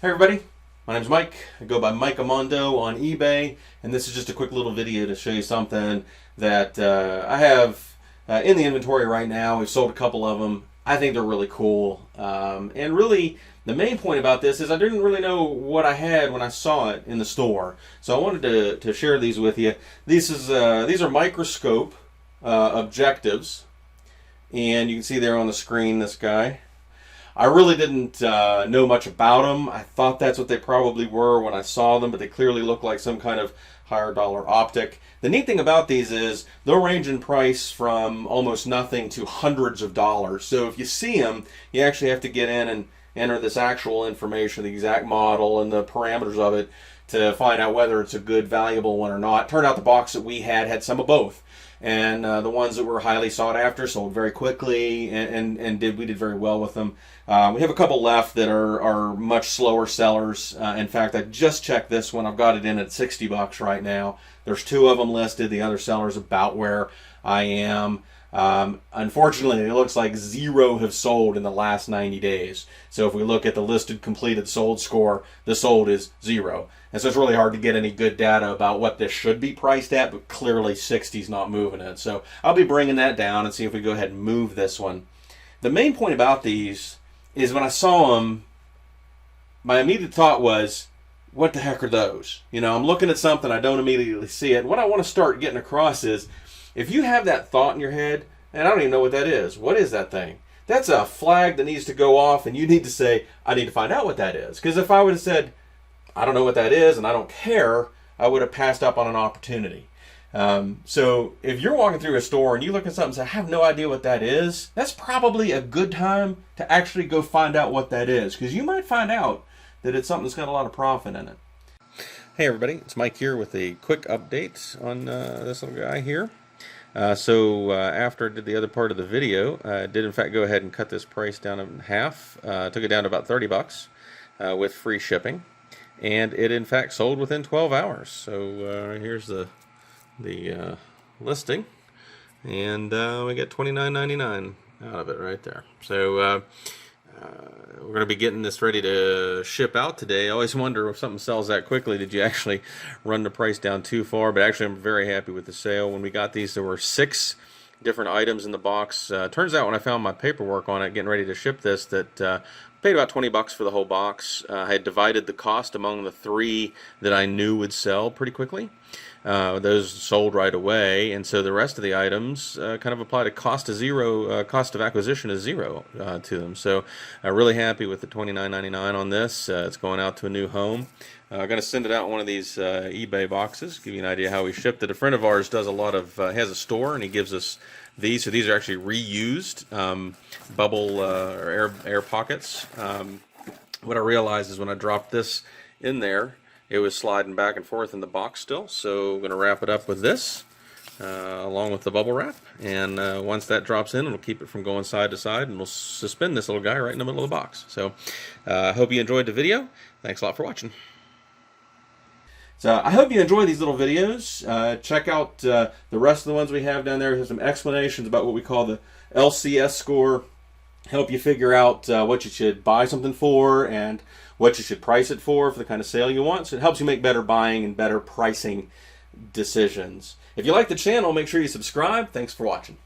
Hey everybody, my name's Mike. I go by Mike Amondo on eBay, and this is just a quick little video to show you something that I have in the inventory right now. We've sold a couple of them. I think they're really cool. And really, the main point about this is I didn't really know what I had when I saw it in the store. So I wanted to share these with you. These are Microscope Objectives, and you can see there on the screen this guy. I really didn't know much about them. I thought that's what they probably were when I saw them, but they clearly look like some kind of higher dollar optic. The neat thing about these is they'll range in price from almost nothing to hundreds of dollars. So if you see them, you actually have to get in and enter this actual information, the exact model and the parameters of it, to find out whether it's a good, valuable one or not. Turned out the box that we had some of both. And the ones that were highly sought after sold very quickly, and we did very well with them. We have a couple left that are much slower sellers. In fact, I just checked this one. I've got it in at 60 bucks right now. There's two of them listed. The other seller's about where I am. Unfortunately, it looks like 0 have sold in the last 90 days. So if we look at the listed completed sold score, the sold is 0. And so it's really hard to get any good data about what this should be priced at, but clearly 60 is not moving it. So I'll be bringing that down and see if we go ahead and move this one. The main point about these is when I saw them, my immediate thought was, what the heck are those? You know, I'm looking at something, I don't immediately see it. What I want to start getting across is, if you have that thought in your head, and I don't even know what that is, what is that thing? That's a flag that needs to go off, and you need to say, I need to find out what that is. Because if I would have said, I don't know what that is, and I don't care, I would have passed up on an opportunity. So if you're walking through a store and you look at something and say, I have no idea what that is, that's probably a good time to actually go find out what that is. Because you might find out that it's something that's got a lot of profit in it. Hey everybody, it's Mike here with a quick update on this little guy here. After I did the other part of the video, I did in fact go ahead and cut this price down in half. Took it down to about 30 bucks with free shipping. And it in fact sold within 12 hours. So here's the listing, and we get $29.99 out of it right there. So we're going to be getting this ready to ship out today. I always wonder if something sells that quickly, did you actually run the price down too far? But actually I'm very happy with the sale. When we got these, there were 6 different items in the box. Turns out when I found my paperwork on it getting ready to ship this, that paid about 20 bucks for the whole box. I had divided the cost among the 3 that I knew would sell pretty quickly. Those sold right away, and so the rest of the items kind of applied a cost of acquisition is 0 to them. So really happy with the $29.99 on this. It's going out to a new home. I'm going to send it out in one of these eBay boxes, give you an idea how we shipped it. A friend of ours does a lot of, has a store, and he gives us these. So these are actually reused bubble or air pockets. What I realized is when I dropped this in there, it was sliding back and forth in the box still. So I'm going to wrap it up with this along with the bubble wrap. And once that drops in, it'll keep it from going side to side, and we'll suspend this little guy right in the middle of the box. So I hope you enjoyed the video. Thanks a lot for watching. So I hope you enjoy these little videos. Check out the rest of the ones we have down there. There's some explanations about what we call the LCS score. Help you figure out what you should buy something for and what you should price it for the kind of sale you want. So it helps you make better buying and better pricing decisions. If you like the channel, make sure you subscribe. Thanks for watching.